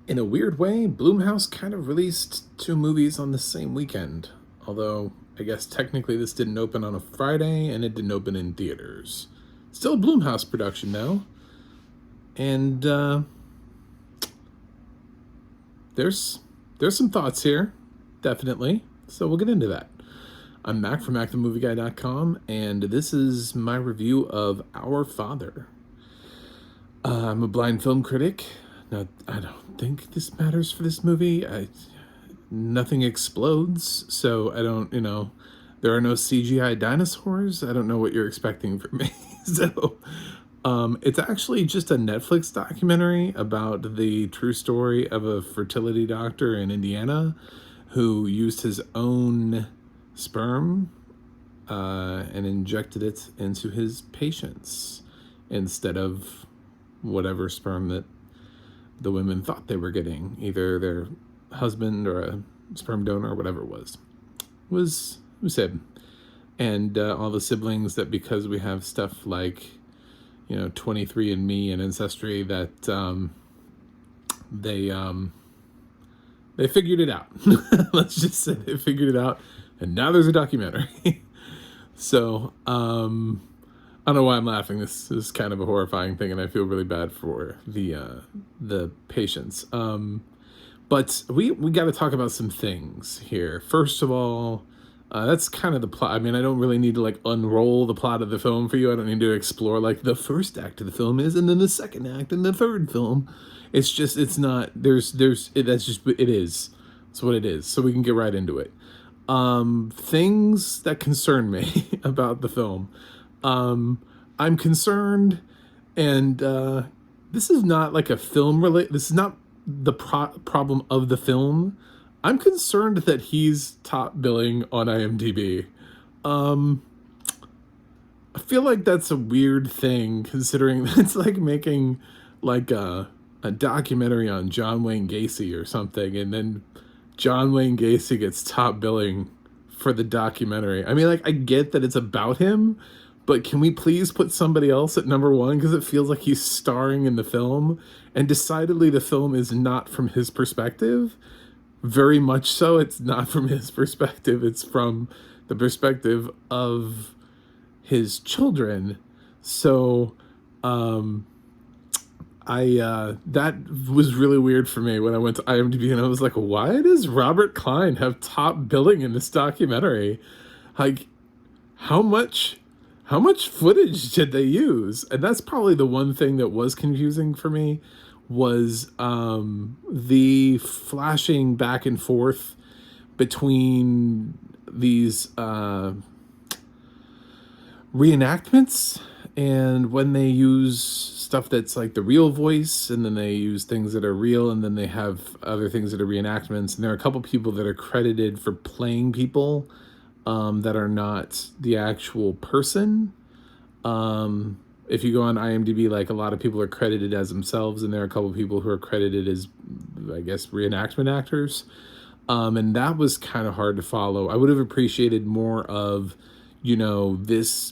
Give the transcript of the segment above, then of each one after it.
In a weird way, Blumhouse kind of released two movies on the same weekend. Although, I guess technically this didn't open on a Friday and it didn't open in theaters. Still a Blumhouse production, though. And there's some thoughts here, definitely. So we'll get into that. I'm Mac from MacTheMovieGuy.com, and this is my review of Our Father. I'm a blind film critic. Now, I don't think this matters for this movie. Nothing explodes, so I don't, there are no CGI dinosaurs. I don't know what you're expecting from me. So, it's actually just a Netflix documentary about the true story of a fertility doctor in Indiana who used his own sperm and injected it into his patients instead of whatever sperm that the women thought they were getting, either their husband or a sperm donor or whatever it was him. And all the siblings that, because we have stuff like 23andMe and Ancestry, that they figured it out. Let's just say they figured it out, and now there's a documentary. So I don't know why I'm laughing. This is kind of a horrifying thing, and I feel really bad for the patients. But we got to talk about some things here. First of all, that's kind of the plot. I mean, I don't really need to unroll the plot of the film for you. I don't need to explore the first act of the film is, and then the second act, and the third film. It's just, it's not. That's just, it is. It's what it is. So we can get right into it. Things that concern me about the film. I'm concerned, and this is not a film this is not the problem of the film. I'm concerned that he's top billing on IMDb. I feel like that's a weird thing, considering it's making a documentary on John Wayne Gacy or something, and then John Wayne Gacy gets top billing for the documentary. I mean, I get that it's about him, but can we please put somebody else at number one? Because it feels like he's starring in the film, and decidedly the film is not from his perspective. Very much so, it's not from his perspective. It's from the perspective of his children. So, that was really weird for me when I went to IMDb, and I was like, why does Robert Klein have top billing in this documentary? How much footage did they use? And that's probably the one thing that was confusing for me, was the flashing back and forth between these reenactments, and when they use stuff that's the real voice, and then they use things that are real, and then they have other things that are reenactments. And there are a couple people that are credited for playing people that are not the actual person. If you go on IMDb, a lot of people are credited as themselves, and there are a couple people who are credited as, I guess, reenactment actors. And that was kind of hard to follow. I would have appreciated more of, this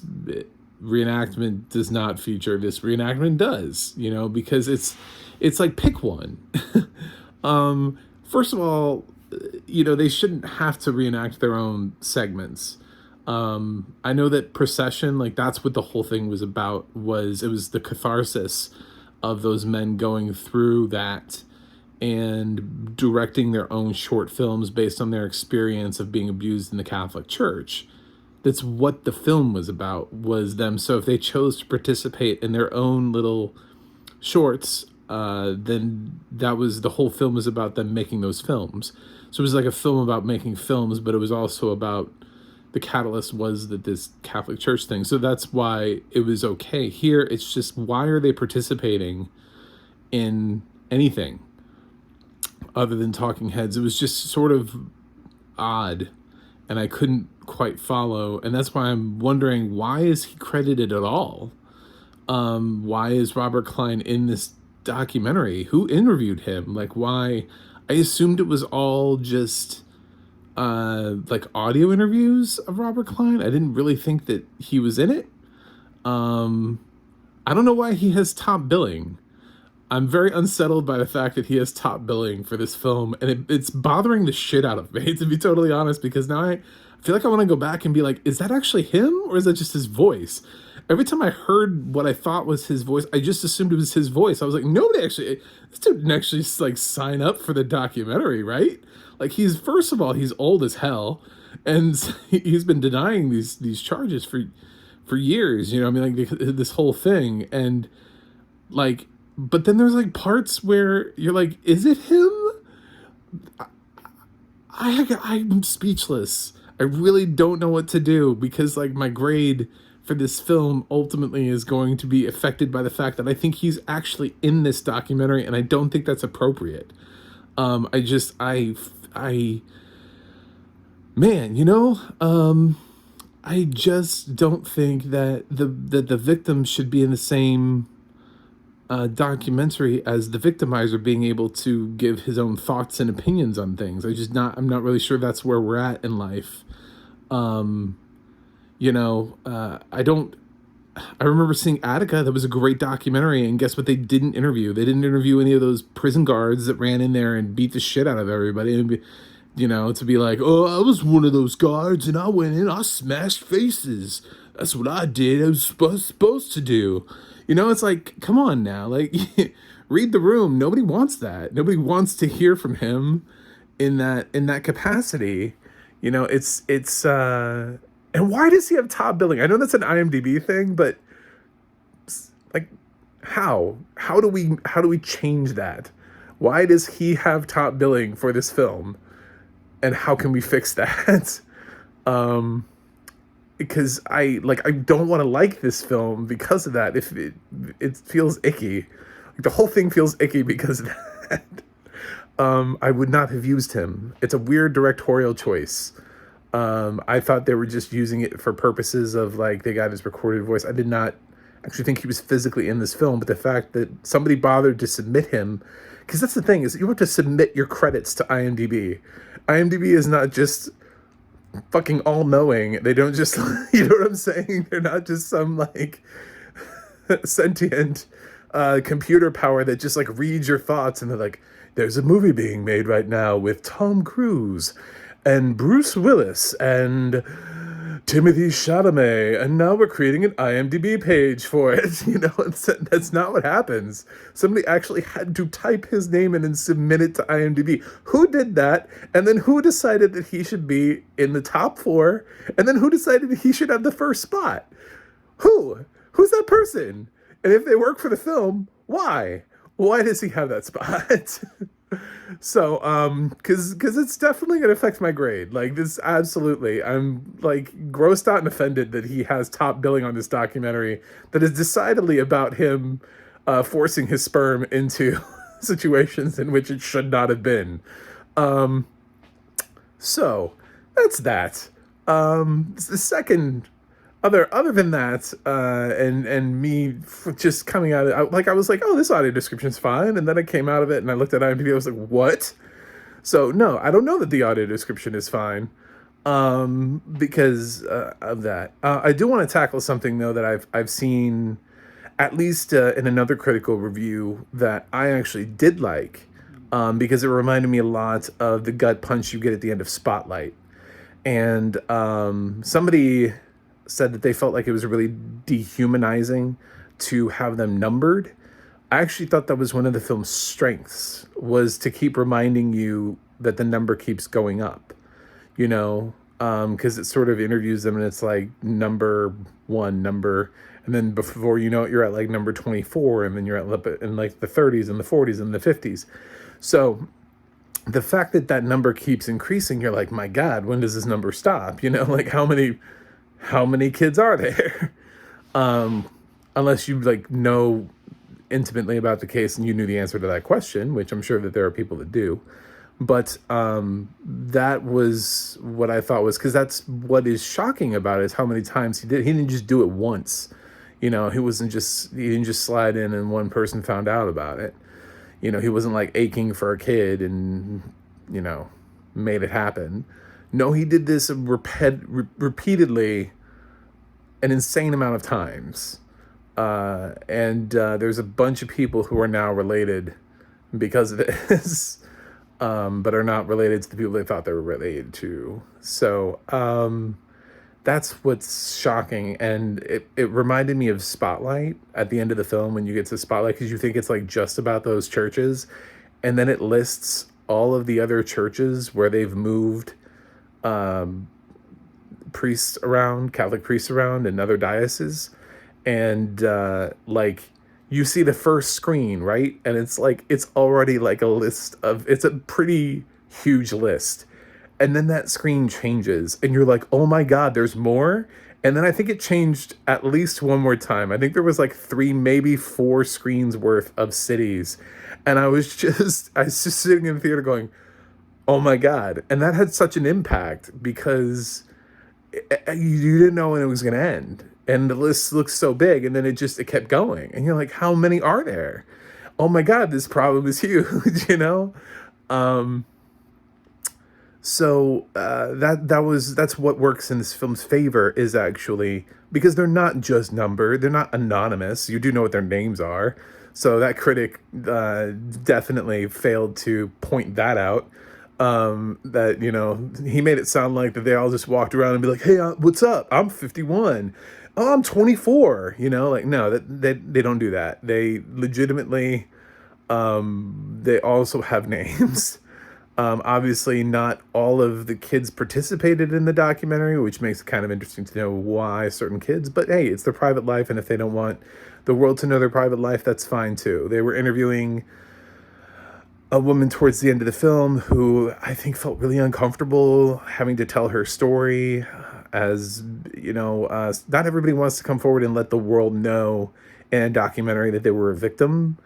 reenactment does not feature, this reenactment does, because it's pick one. First of all, they shouldn't have to reenact their own segments. I know that Procession, that's what the whole thing was about, it was the catharsis of those men going through that and directing their own short films based on their experience of being abused in the Catholic Church. That's what the film was about, was them. So if they chose to participate in their own little shorts, then that was, the whole film was about them making those films. So it was a film about making films, but it was also about, the catalyst was that this Catholic Church thing. So that's why it was okay. Here, it's just, why are they participating in anything other than talking heads? It was just sort of odd, and I couldn't quite follow. And that's why I'm wondering, why is he credited at all? Why is Robert Klein in this documentary? Who interviewed him? Why? I assumed it was all just audio interviews of Robert Klein. I didn't really think that he was in it. I don't know why he has top billing. I'm very unsettled by the fact that he has top billing for this film, and it's bothering the shit out of me, to be totally honest, because now I feel like I want to go back and be like, is that actually him, or is that just his voice? Every time I heard what I thought was his voice, I just assumed it was his voice. I was like, nobody actually, this dude didn't actually like sign up for the documentary, right? Like, he's, first of all, he's old as hell, and he's been denying these charges for years. You know, I mean, like this whole thing, and like, but then there's like parts where you're like, is it him? I'm speechless. I really don't know what to do, because like my grade for this film ultimately is going to be affected by the fact that I think he's actually in this documentary, and I don't think that's appropriate. I man, you know, I just don't think that the victim should be in the same documentary as the victimizer being able to give his own thoughts and opinions on things. I'm not really sure that's where we're at in life. You know, I remember seeing Attica. That was a great documentary, and guess what they didn't interview? They didn't interview any of those prison guards that ran in there and beat the shit out of everybody, and you know, to be like, oh, I was one of those guards, and I went in, I smashed faces. That's what I did. I was supposed to do. You know, it's like, come on now, like, read the room. Nobody wants that. Nobody wants to hear from him in that capacity. You know, and why does he have top billing? I know that's an IMDb thing, but like, how do we change that? Why does he have top billing for this film, and how can we fix that? Because I don't want to like this film because of that. If it feels icky, like the whole thing feels icky because of that. I would not have used him. It's a weird directorial choice. I thought they were just using it for purposes of like they got his recorded voice. I did not actually think he was physically in this film, but the fact that somebody bothered to submit him, because that's the thing, is you have to submit your credits to IMDb. IMDb is not just fucking all-knowing. They don't just, you know what I'm saying? They're not just some like sentient computer power that just like reads your thoughts, and they're like, there's a movie being made right now with Tom Cruise and Bruce Willis and Timothy Chalamet, and now we're creating an IMDb page for it. You know, that's not what happens. Somebody actually had to type his name in and submit it to IMDb. Who did that? And then who decided that he should be in the top 4? And then who decided that he should have the first spot? Who's that person? And if they work for the film, why? Why does he have that spot? So, cause it's definitely gonna affect my grade. Like this, absolutely. I'm like grossed out and offended that he has top billing on this documentary that is decidedly about him, forcing his sperm into situations in which it should not have been. So that's that. The second, other than that, and me just coming out of, like, I was like, oh, this audio description's fine, and then I came out of it and I looked at IMDb, I was like, what? So no, I don't know that the audio description is fine, because of that. I do want to tackle something though that I've seen, at least in another critical review, that I actually did like, because it reminded me a lot of the gut punch you get at the end of Spotlight, and somebody said that they felt like it was really dehumanizing to have them numbered. I actually thought that was one of the film's strengths, was to keep reminding you that the number keeps going up, you know, because it sort of interviews them and it's like number 1, and then before you know it, you're at like number 24, and then you're at in like the 30s and the 40s and the 50s. So the fact that that number keeps increasing, you're like, my God, when does this number stop? You know, like how many kids are there? Unless you like know intimately about the case and you knew the answer to that question, which I'm sure that there are people that do. But that was what I thought was, because that's what is shocking about it, is how many times he didn't just do it once. You know, he didn't just slide in and one person found out about it. You know, he wasn't like aching for a kid and, you know, made it happen. No, he did this repeatedly, an insane amount of times. And there's a bunch of people who are now related because of this, but are not related to the people they thought they were related to. So that's what's shocking. And it reminded me of Spotlight at the end of the film when you get to Spotlight, because you think it's like just about those churches. And then it lists all of the other churches where they've moved priests around, Catholic priests around, and other dioceses. And like you see the first screen, right? And it's like, it's already like a list of, it's a pretty huge list. And then that screen changes and you're like, oh my God, there's more. And then I think it changed at least one more time. I think there was like 3, maybe 4 screens worth of cities. And I was just sitting in the theater going, oh my God. And that had such an impact because you didn't know when it was going to end. And the list looks so big, and then it kept going. And you're like, how many are there? Oh my God, this problem is huge, you know? So that's what works in this film's favor, is actually because they're not just numbered, they're not anonymous. You do know what their names are. So that critic definitely failed to point that out. That, you know, he made it sound like that they all just walked around and be like, hey, what's up? I'm 51. Oh, I'm 24. You know, like, no, they don't do that. They legitimately, they also have names. Obviously, not all of the kids participated in the documentary, which makes it kind of interesting to know why certain kids. But hey, it's their private life, and if they don't want the world to know their private life, that's fine too. They were interviewing a woman towards the end of the film who I think felt really uncomfortable having to tell her story. As you know, not everybody wants to come forward and let the world know in a documentary that they were a victim.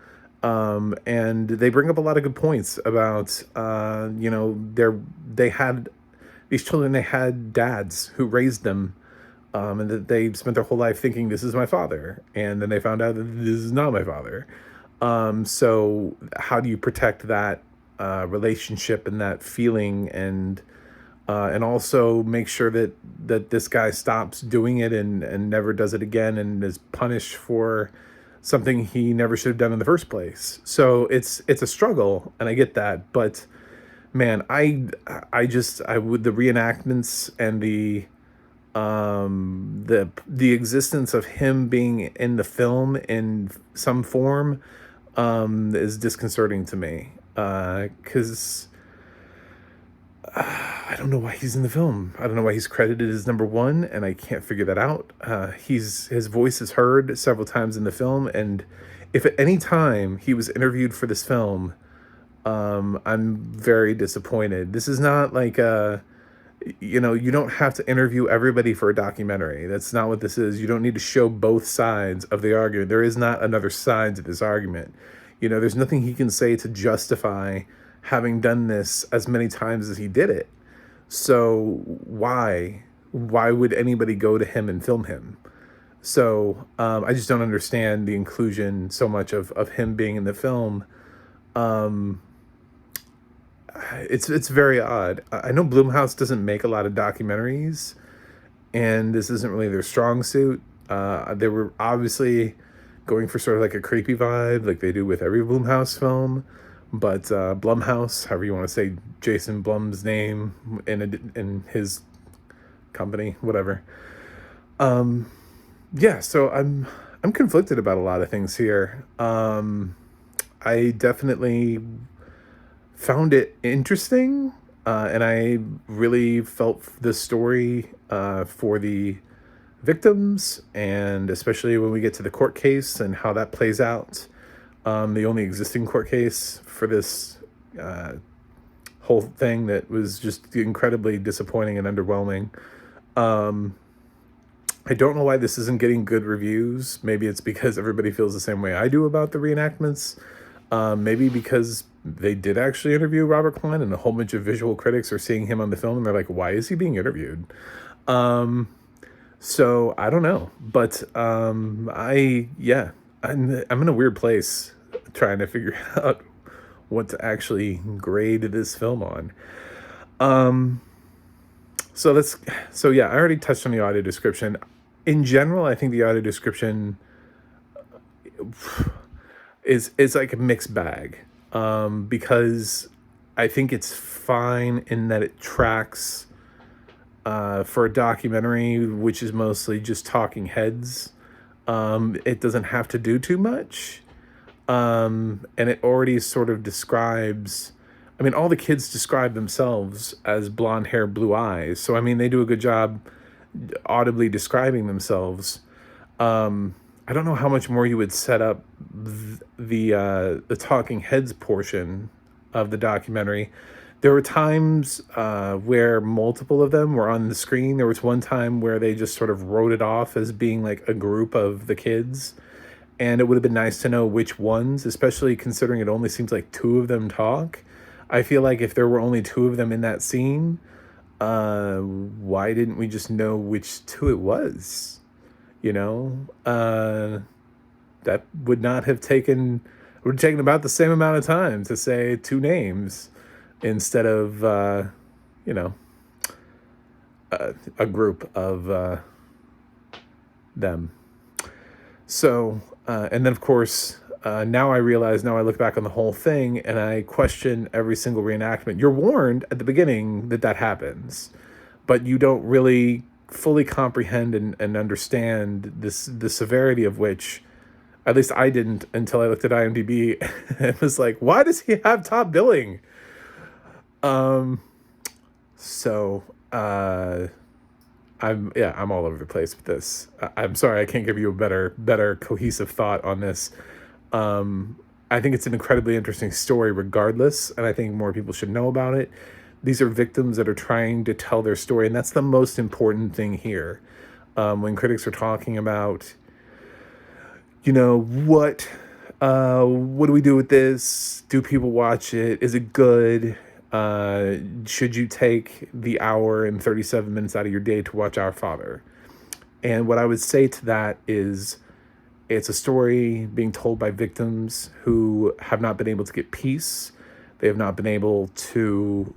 And they bring up a lot of good points about, you know, they had these children, they had dads who raised them, and that they spent their whole life thinking this is my father. And then they found out that this is not my father. So how do you protect that, relationship and that feeling, and also make sure that this guy stops doing it and never does it again and is punished for something he never should have done in the first place. So it's a struggle, and I get that, but man, I would, the reenactments and the existence of him being in the film in some form is disconcerting to me, because I don't know why he's in the film. I don't know why he's credited as number 1, and I can't figure that out. His voice is heard several times in the film, and if at any time he was interviewed for this film, I'm very disappointed. This is not like you know, you don't have to interview everybody for a documentary. That's not what this is. You don't need to show both sides of the argument. There is not another side to this argument. You know, there's nothing he can say to justify having done this as many times as he did it. So why would anybody go to him and film him? So I just don't understand the inclusion so much of him being in the film. It's very odd. I know Blumhouse doesn't make a lot of documentaries, and this isn't really their strong suit. They were obviously going for sort of like a creepy vibe, like they do with every Blumhouse film. But Blumhouse, however you want to say Jason Blum's name in his company, whatever. Yeah, so I'm conflicted about a lot of things here. I definitely found it interesting, and I really felt the story for the victims, and especially when we get to the court case and how that plays out. The only existing court case for this whole thing that was just incredibly disappointing and underwhelming. I don't know why this isn't getting good reviews. Maybe it's because everybody feels the same way I do about the reenactments. Maybe because they did actually interview Robert Klein, and a whole bunch of visual critics are seeing him on the film, and they're like, why is he being interviewed? So I don't know, but I'm in a weird place trying to figure out what to actually grade this film on. So yeah, I already touched on the audio description. In general, I think the audio description is like a mixed bag, because I think it's fine in that it tracks, for a documentary, which is mostly just talking heads. It doesn't have to do too much. And it already sort of describes, I mean, all the kids describe themselves as blonde hair, blue eyes. So, I mean, they do a good job audibly describing themselves. I don't know how much more you would set up the talking heads portion of the documentary. There were times where multiple of them were on the screen. There was one time where they just sort of wrote it off as being like a group of the kids. And it would have been nice to know which ones, especially considering it only seems like two of them talk. I feel like if there were only two of them in that scene, why didn't we just know which two it was? You know, that would not have taken, would have taken about the same amount of time to say two names instead of, you know, a group of them. So, and then of course, now I realize, now I look back on the whole thing and I question every single reenactment. You're warned at the beginning that that happens, but you don't really fully comprehend and understand the severity of which, at least I didn't until I looked at IMDb. It was like, why does he have top billing? So, I'm all over the place with this. I'm sorry, I can't give you a better cohesive thought on this. I think it's an incredibly interesting story regardless, and I think more people should know about it. These are victims that are trying to tell their story, and that's the most important thing here. When critics are talking about, you know, what do we do with this? Do people watch it? Is it good? Should you take the hour and 37 minutes out of your day to watch Our Father? And what I would say to that is, it's a story being told by victims who have not been able to get peace. They have not been able to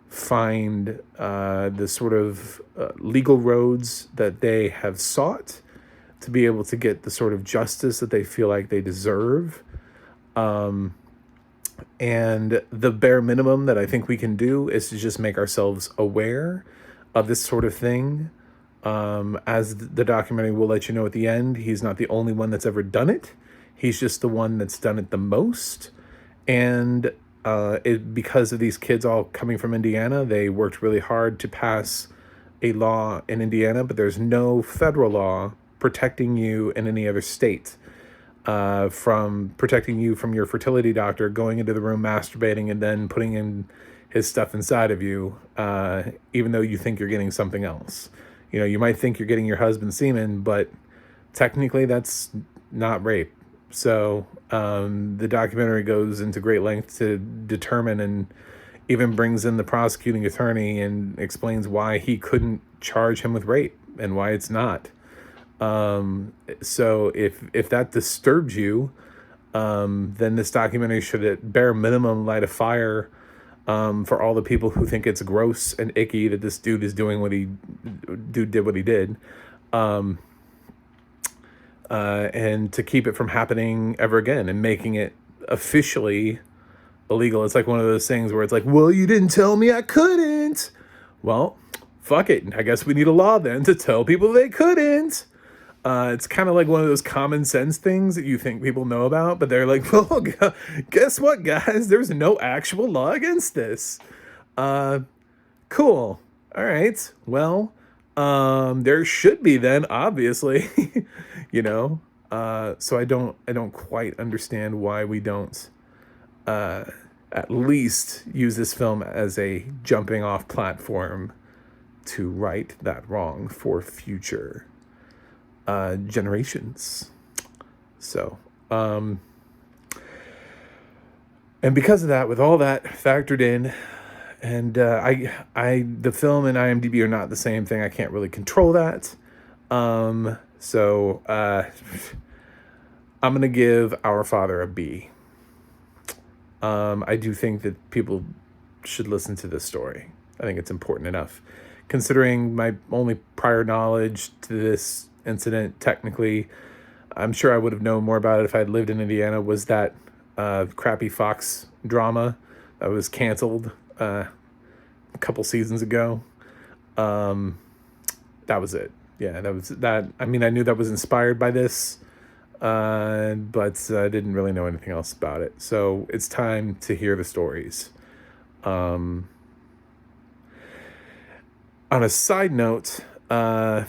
find the sort of legal roads that they have sought to be able to get the sort of justice that they feel like they deserve. And the bare minimum that I think we can do is to just make ourselves aware of this sort of thing. As the documentary will let you know at the end, he's not the only one that's ever done it. He's just the one that's done it the most. And because of these kids all coming from Indiana, they worked really hard to pass a law in Indiana, but there's no federal law protecting you in any other state. From protecting you from your fertility doctor going into the room, masturbating, and then putting in his stuff inside of you, even though you think you're getting something else. You know, you might think you're getting your husband's semen, but technically that's not rape. So the documentary goes into great length to determine, and even brings in the prosecuting attorney and explains why he couldn't charge him with rape and why it's not. So if that disturbs you, then this documentary should at bare minimum light a fire, for all the people who think it's gross and icky that this dude is doing did what he did. And to keep it from happening ever again and making it officially illegal. It's like one of those things where it's like, well, you didn't tell me I couldn't. Well, fuck it. I guess we need a law then to tell people they couldn't. It's kind of like one of those common sense things that you think people know about, but they're like, well, guess what, guys? There's no actual law against this. Cool. All right. Well, there should be then, obviously, you know. So I don't quite understand why we don't at least use this film as a jumping off platform to right that wrong for future generations. So, and because of that, with all that factored in, and the film and IMDb are not the same thing. I can't really control that. So I'm gonna give Our Father a B. I do think that people should listen to this story. I think it's important enough, considering my only prior knowledge to this incident. Technically, I'm sure I would have known more about it if I had lived in Indiana, was that crappy Fox drama that was canceled a couple seasons ago. That was it. Yeah, that was that. I mean, I knew that was inspired by this, but I didn't really know anything else about it. So it's time to hear the stories. On a side note, I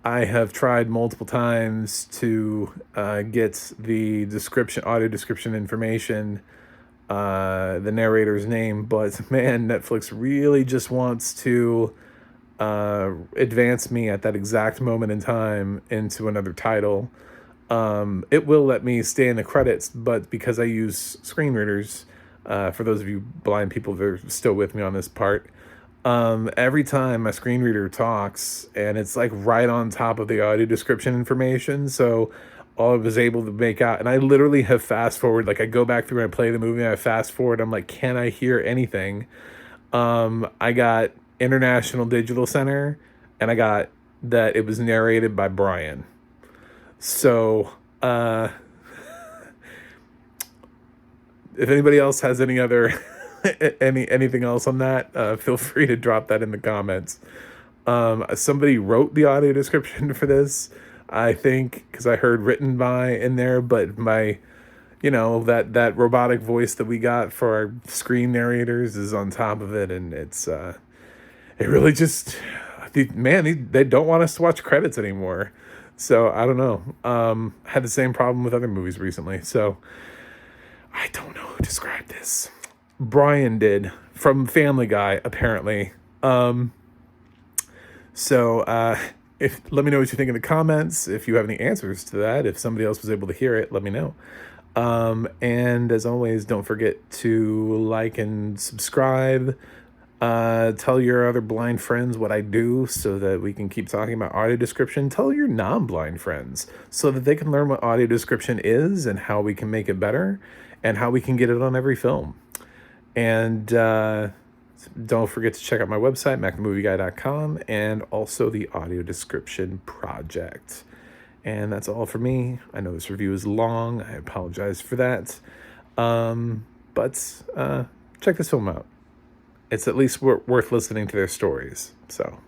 have tried multiple times to get the audio description information, the narrator's name, but man, Netflix really just wants to advance me at that exact moment in time into another title. It will let me stay in the credits, but because I use screen readers, for those of you blind people that are still with me on this part, every time my screen reader talks, and it's like right on top of the audio description information, so all I was able to make out, and I literally have fast forward, like I go back through and I play the movie and I fast forward, I'm like, can I hear anything? I got International Digital Center, and I got that it was narrated by Brian. So, if anybody else has any other anything else on that, feel free to drop that in the comments. Somebody wrote the audio description for this, I think, because I heard written by in there, but my, that robotic voice that we got for our screen narrators is on top of it, and it really just, man, they don't want us to watch credits anymore. So I don't know. Had the same problem with other movies recently, so I don't know who described this. Brian did, from Family Guy, apparently. If let me know what you think in the comments. If you have any answers to that, if somebody else was able to hear it, let me know. And as always, don't forget to like and subscribe. Tell your other blind friends what I do so that we can keep talking about audio description. Tell your non-blind friends so that they can learn what audio description is and how we can make it better and how we can get it on every film. And don't forget to check out my website, macthemovieguy.com, and also the Audio Description Project. And that's all for me. I know this review is long. I apologize for that. But check this film out. It's at least worth listening to their stories. So